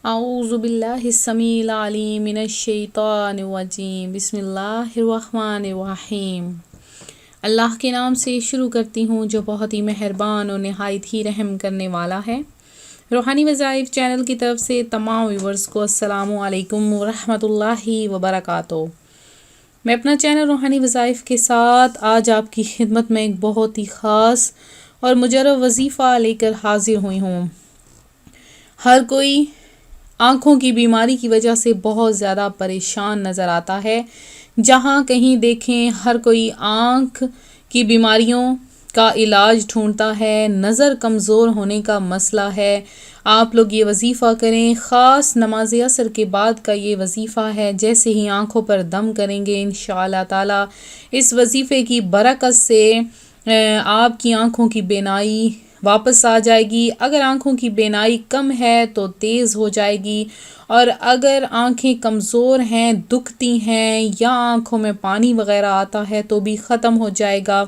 اعوذ باللہ السمیع العلیم من الشیطان الرجیم بسم اللہ الرحمن الرحیم۔ اللہ کے نام سے شروع کرتی ہوں جو بہت ہی مہربان اور نہایت ہی رحم کرنے والا ہے۔ روحانی وظائف چینل کی طرف سے تمام ویورز کو السلام علیکم ورحمۃ اللہ وبرکاتہ۔ میں اپنا چینل روحانی وظائف کے ساتھ آج آپ کی خدمت میں ایک بہت ہی خاص اور مجرب وظیفہ لے کر حاضر ہوئی ہوں۔ ہر کوئی آنکھوں کی بیماری کی وجہ سے بہت زیادہ پریشان نظر آتا ہے۔ جہاں کہیں دیکھیں ہر کوئی آنکھ کی بیماریوں کا علاج ڈھونڈتا ہے، نظر کمزور ہونے کا مسئلہ ہے۔ آپ لوگ یہ وظیفہ کریں، خاص نماز عصر کے بعد کا یہ وظیفہ ہے۔ جیسے ہی آنکھوں پر دم کریں گے انشاءاللہ تعالی اس وظیفے کی برکت سے آپ کی آنکھوں کی بینائی واپس آ جائے گی۔ اگر آنکھوں کی بینائی کم ہے تو تیز ہو جائے گی، اور اگر آنکھیں کمزور ہیں، دکھتی ہیں یا آنکھوں میں پانی وغیرہ آتا ہے تو بھی ختم ہو جائے گا۔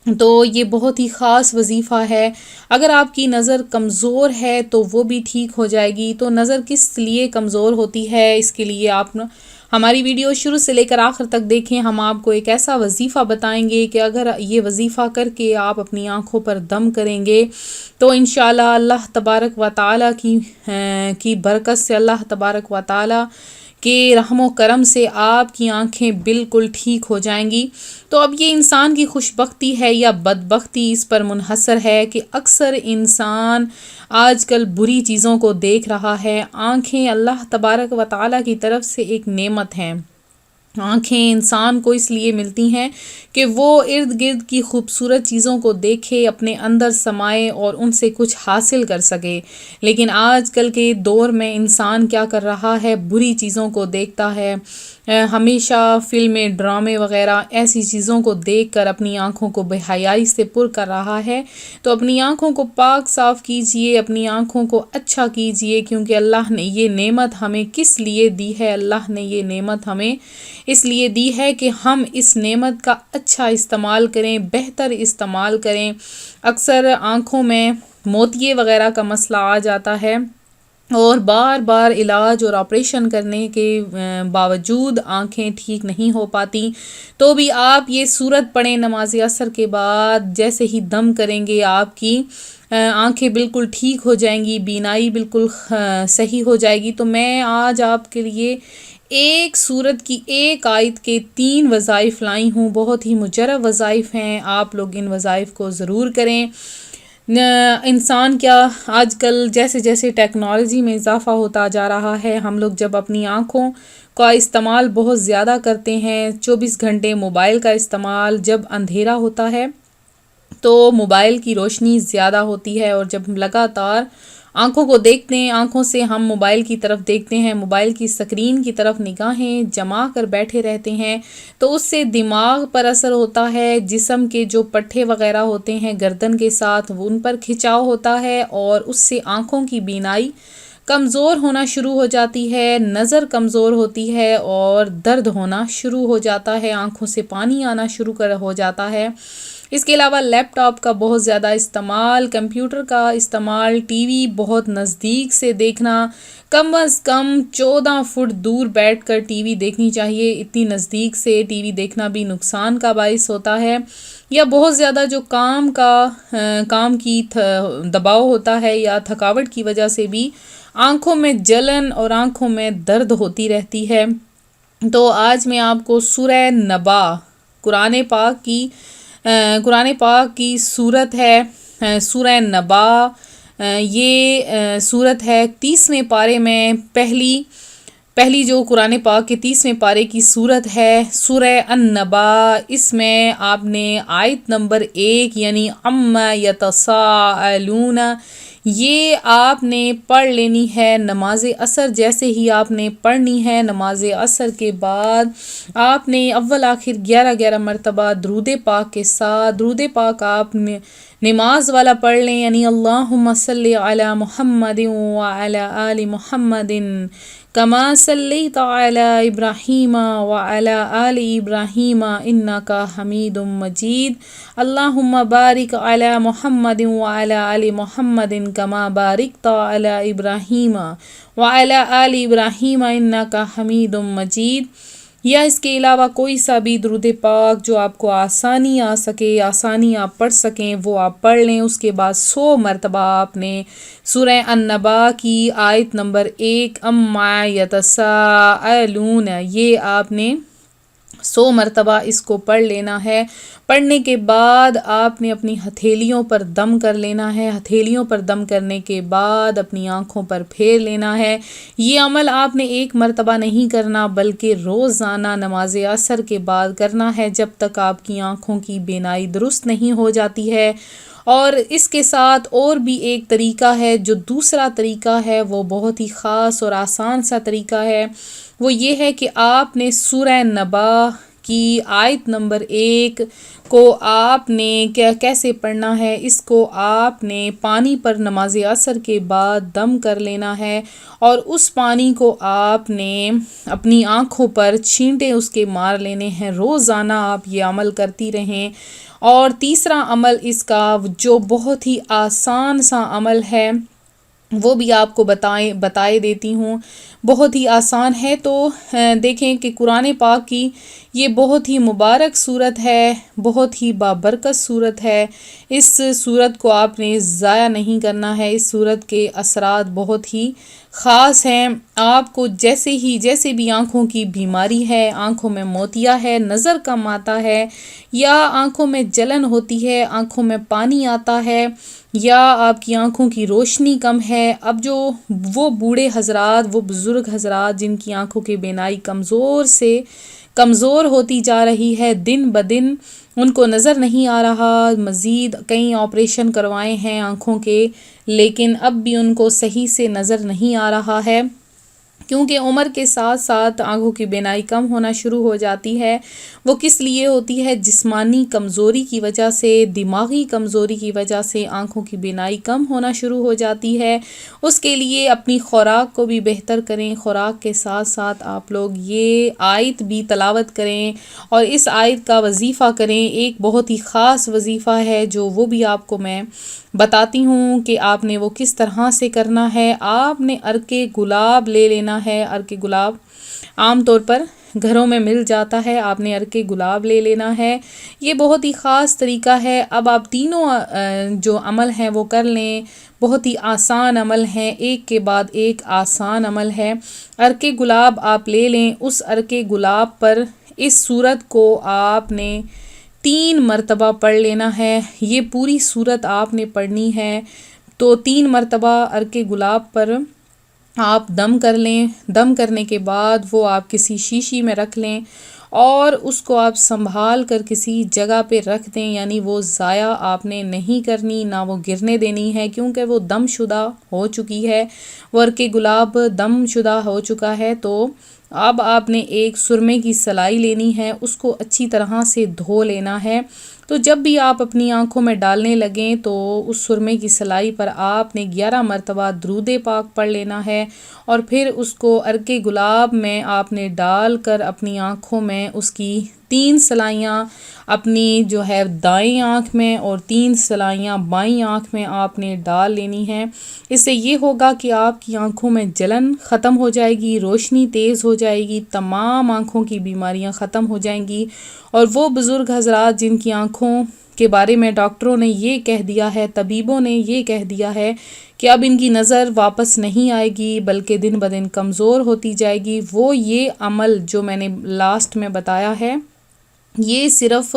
تو یہ بہت ہی خاص وظیفہ ہے۔ اگر آپ کی نظر کمزور ہے تو وہ بھی ٹھیک ہو جائے گی۔ تو نظر کس لیے کمزور ہوتی ہے، اس کے لیے آپ ہماری ویڈیو شروع سے لے کر آخر تک دیکھیں۔ ہم آپ کو ایک ایسا وظیفہ بتائیں گے کہ اگر یہ وظیفہ کر کے آپ اپنی آنکھوں پر دم کریں گے تو انشاءاللہ اللہ تبارک و تعالیٰ کی برکت سے، اللہ تبارک و تعالیٰ کے رحم و کرم سے آپ کی آنکھیں بالکل ٹھیک ہو جائیں گی۔ تو اب یہ انسان کی خوش بختی ہے یا بدبختی اس پر منحصر ہے کہ اکثر انسان آج کل بری چیزوں کو دیکھ رہا ہے۔ آنکھیں اللہ تبارک و تعالیٰ کی طرف سے ایک نعمت ہیں۔ آنکھیں انسان کو اس لیے ملتی ہیں کہ وہ ارد گرد کی خوبصورت چیزوں کو دیکھے، اپنے اندر سمائے اور ان سے کچھ حاصل کر سکے۔ لیکن آج کل کے دور میں انسان کیا کر رہا ہے، بری چیزوں کو دیکھتا ہے، ہمیشہ فلمیں، ڈرامے وغیرہ ایسی چیزوں کو دیکھ کر اپنی آنکھوں کو بے حیائی سے پر کر رہا ہے۔ تو اپنی آنکھوں کو پاک صاف کیجئے، اپنی آنکھوں کو اچھا کیجئے، کیونکہ اللہ نے یہ نعمت ہمیں کس لیے دی ہے؟ اللہ نے یہ نعمت ہمیں اس لیے دی ہے کہ ہم اس نعمت کا اچھا استعمال کریں، بہتر استعمال کریں۔ اکثر آنکھوں میں موتیے وغیرہ کا مسئلہ آ جاتا ہے، اور بار بار علاج اور آپریشن کرنے کے باوجود آنکھیں ٹھیک نہیں ہو پاتی۔ تو بھی آپ یہ سورت پڑھیں نماز عصر کے بعد، جیسے ہی دم کریں گے آپ کی آنکھیں بالکل ٹھیک ہو جائیں گی، بینائی بالکل صحیح ہو جائے گی۔ تو میں آج آپ کے لیے ایک سورت کی ایک آیت کے 3 وظائف لائی ہوں۔ بہت ہی مجرب وظائف ہیں، آپ لوگ ان وظائف کو ضرور کریں۔ انسان کیا آج کل جیسے جیسے ٹیکنالوجی میں اضافہ ہوتا جا رہا ہے، ہم لوگ جب اپنی آنکھوں کا استعمال بہت زیادہ کرتے ہیں، 24 گھنٹے موبائل کا استعمال، جب اندھیرا ہوتا ہے تو موبائل کی روشنی زیادہ ہوتی ہے، اور جب لگاتار آنکھوں کو دیکھتے ہیں، آنکھوں سے ہم موبائل کی طرف دیکھتے ہیں، موبائل کی سکرین کی طرف نگاہیں جما کر بیٹھے رہتے ہیں، تو اس سے دماغ پر اثر ہوتا ہے، جسم کے جو پٹھے وغیرہ ہوتے ہیں گردن کے ساتھ ان پر کھچاؤ ہوتا ہے، اور اس سے آنکھوں کی بینائی کمزور ہونا شروع ہو جاتی ہے، نظر کمزور ہوتی ہے، اور درد ہونا شروع ہو جاتا ہے، آنکھوں سے پانی آنا شروع ہو جاتا ہے۔ اس کے علاوہ لیپ ٹاپ کا بہت زیادہ استعمال، کمپیوٹر کا استعمال، ٹی وی بہت نزدیک سے دیکھنا، کم از کم 14 فٹ دور بیٹھ کر ٹی وی دیکھنی چاہیے۔ اتنی نزدیک سے ٹی وی دیکھنا بھی نقصان کا باعث ہوتا ہے۔ یا بہت زیادہ جو کام کی دباؤ ہوتا ہے یا تھکاوٹ کی وجہ سے بھی آنکھوں میں جلن اور آنکھوں میں درد ہوتی رہتی ہے۔ تو آج میں آپ کو سورہ نبا، قرآن پاک کی سورت ہے، سورہ نبا۔ یہ سورت ہے 30ویں پارے میں، پہلی جو قرآن پاک کے 30ویں پارے کی سورت ہے سورہ النبا۔ اس میں آپ نے آیت نمبر 1 یعنی عما یتساءلون یہ آپ نے پڑھ لینی ہے نماز عصر۔ جیسے ہی آپ نے پڑھنی ہے نماز عصر کے بعد آپ نے اول آخر 11 مرتبہ درود پاک کے ساتھ، درود پاک آپ نے نماز والا پڑھ لیں، یعنی اللہم صلی علی محمد وعلی آل محمد کما صلیت علی ابراہیم وعلی آل ابراہیم انک حمید مجید اللہم بارک علی محمد وعلی آل محمد کما بارکت علی ابراہیم وعلی آل ابراہیم انک حمید مجید. یا اس کے علاوہ کوئی سا بھی درود پاک جو آپ کو آسانی آ سکے، آسانی آپ پڑھ سکیں، وہ آپ پڑھ لیں. اس کے بعد 100 مرتبہ آپ نے سورہ النبا کی آیت نمبر 1 اما یتساءلون، یہ آپ نے 100 مرتبہ اس کو پڑھ لینا ہے. پڑھنے کے بعد آپ نے اپنی ہتھیلیوں پر دم کر لینا ہے. ہتھیلیوں پر دم کرنے کے بعد اپنی آنکھوں پر پھیر لینا ہے. یہ عمل آپ نے 1 مرتبہ نہیں کرنا بلکہ روزانہ نماز عصر کے بعد کرنا ہے، جب تک آپ کی آنکھوں کی بینائی درست نہیں ہو جاتی ہے. اور اس کے ساتھ اور بھی ایک طریقہ ہے، جو دوسرا طریقہ ہے وہ بہت ہی خاص اور آسان سا طریقہ ہے. وہ یہ ہے کہ آپ نے سورہ نبا کی آیت نمبر 1 کو آپ نے کیسے پڑھنا ہے، اس کو آپ نے پانی پر نماز عصر کے بعد دم کر لینا ہے، اور اس پانی کو آپ نے اپنی آنکھوں پر چھینٹے اس کے مار لینے ہیں. روزانہ آپ یہ عمل کرتی رہیں. اور تیسرا عمل اس کا جو بہت ہی آسان سا عمل ہے وہ بھی آپ کو بتائے دیتی ہوں. بہت ہی آسان ہے. تو دیکھیں کہ قرآن پاک کی یہ بہت ہی مبارک صورت ہے، بہت ہی بابرکت صورت ہے. اس صورت کو آپ نے ضائع نہیں کرنا ہے. اس صورت کے اثرات بہت ہی خاص ہیں. آپ کو جیسے بھی آنکھوں کی بیماری ہے، آنکھوں میں موتیا ہے، نظر کم آتا ہے، یا آنکھوں میں جلن ہوتی ہے، آنکھوں میں پانی آتا ہے، یا آپ کی آنکھوں کی روشنی کم ہے. اب جو وہ بوڑھے حضرات، وہ بزرگ حضرات جن کی آنکھوں کی بینائی کمزور ہوتی جا رہی ہے، دن بدن ان کو نظر نہیں آ رہا، مزید کئی آپریشن کروائے ہیں آنکھوں کے، لیکن اب بھی ان کو صحیح سے نظر نہیں آ رہا ہے، کیونکہ عمر کے ساتھ ساتھ آنکھوں کی بینائی کم ہونا شروع ہو جاتی ہے. وہ کس لیے ہوتی ہے؟ جسمانی کمزوری کی وجہ سے، دماغی کمزوری کی وجہ سے آنکھوں کی بینائی کم ہونا شروع ہو جاتی ہے. اس کے لیے اپنی خوراک کو بھی بہتر کریں. خوراک کے ساتھ ساتھ آپ لوگ یہ آیت بھی تلاوت کریں اور اس آیت کا وظیفہ کریں. ایک بہت ہی خاص وظیفہ ہے جو وہ بھی آپ کو میں بتاتی ہوں کہ آپ نے وہ کس طرح سے کرنا ہے. آپ نے عرق گلاب لے لینا ہے. عرق گلاب عام طور پر گھروں میں مل جاتا ہے. آپ نے عرق گلاب لے لینا ہے. یہ بہت ہی خاص طریقہ ہے. اب آپ تینوں جو عمل ہیں وہ کر لیں. بہت ہی آسان عمل ہیں، ایک کے بعد ایک آسان عمل ہے. عرق گلاب آپ لے لیں. اس عرق گلاب پر اس سورت کو آپ نے 3 مرتبہ پڑھ لینا ہے. یہ پوری سورت آپ نے پڑھنی ہے. تو 3 مرتبہ عرق گلاب پر آپ دم کر لیں. دم کرنے کے بعد وہ آپ کسی شیشی میں رکھ لیں اور اس کو آپ سنبھال کر کسی جگہ پہ رکھ دیں. یعنی وہ ضائع آپ نے نہیں کرنی، نہ وہ گرنے دینی ہے، کیونکہ وہ دم شدہ ہو چکی ہے. وہ عرق گلاب دم شدہ ہو چکا ہے. تو اب آپ نے ایک سرمے کی سلائی لینی ہے، اس کو اچھی طرح سے دھو لینا ہے. تو جب بھی آپ اپنی آنکھوں میں ڈالنے لگیں تو اس سرمے کی سلائی پر آپ نے 11 مرتبہ درود پاک پڑھ لینا ہے، اور پھر اس کو عرق گلاب میں آپ نے ڈال کر اپنی آنکھوں میں اس کی 3 سلائیاں اپنی جو ہے دائیں آنکھ میں اور 3 سلائیاں بائیں آنکھ میں آپ نے ڈال لینی ہیں. اس سے یہ ہوگا کہ آپ کی آنکھوں میں جلن ختم ہو جائے گی، روشنی تیز ہو جائے گی، تمام آنکھوں کی بیماریاں ختم ہو جائیں گی. اور وہ بزرگ حضرات جن کی آنکھوں کے بارے میں ڈاکٹروں نے یہ کہہ دیا ہے، طبیبوں نے یہ کہہ دیا ہے کہ اب ان کی نظر واپس نہیں آئے گی بلکہ دن بدن کمزور ہوتی جائے گی، وہ یہ عمل جو میں نے لاسٹ میں بتایا ہے، یہ صرف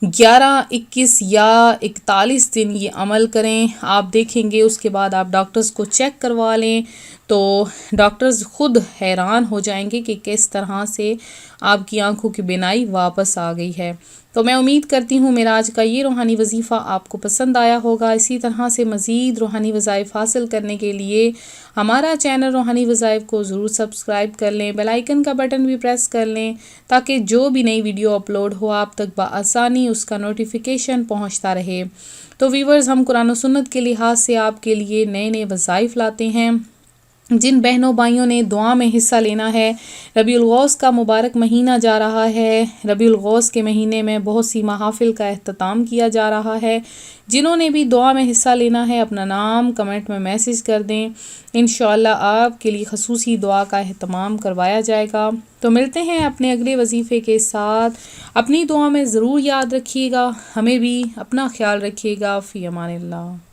11، 21 یا 41 دن یہ عمل کریں. آپ دیکھیں گے اس کے بعد آپ ڈاکٹرز کو چیک کروا لیں تو ڈاکٹرز خود حیران ہو جائیں گے کہ کس طرح سے آپ کی آنکھوں کی بینائی واپس آ گئی ہے. تو میں امید کرتی ہوں میرا آج کا یہ روحانی وظیفہ آپ کو پسند آیا ہوگا. اسی طرح سے مزید روحانی وظائف حاصل کرنے کے لیے ہمارا چینل روحانی وظائف کو ضرور سبسکرائب کر لیں، بیل آئیکن کا بٹن بھی پریس کر لیں تاکہ جو بھی نئی ویڈیو اپلوڈ ہو آپ تک بآسانی اس کا نوٹیفیکیشن پہنچتا رہے. تو ویورز، ہم قرآن و سنت کے لحاظ سے آپ کے لیے نئے وظائف لاتے ہیں. جن بہنوں بھائیوں نے دعا میں حصہ لینا ہے، ربیع الاوّل کا مبارک مہینہ جا رہا ہے۔ ربیع الاوّل کے مہینے میں بہت سی محافل کا اہتمام کیا جا رہا ہے۔ جنہوں نے بھی دعا میں حصہ لینا ہے اپنا نام کمنٹ میں میسج کر دیں، انشاءاللہ آپ کے لیے خصوصی دعا کا اہتمام کروایا جائے گا۔ تو ملتے ہیں اپنے اگلے وظیفے کے ساتھ۔ اپنی دعا میں ضرور یاد رکھیے گا، ہمیں بھی اپنا خیال رکھیے گا۔ فی امان اللہ۔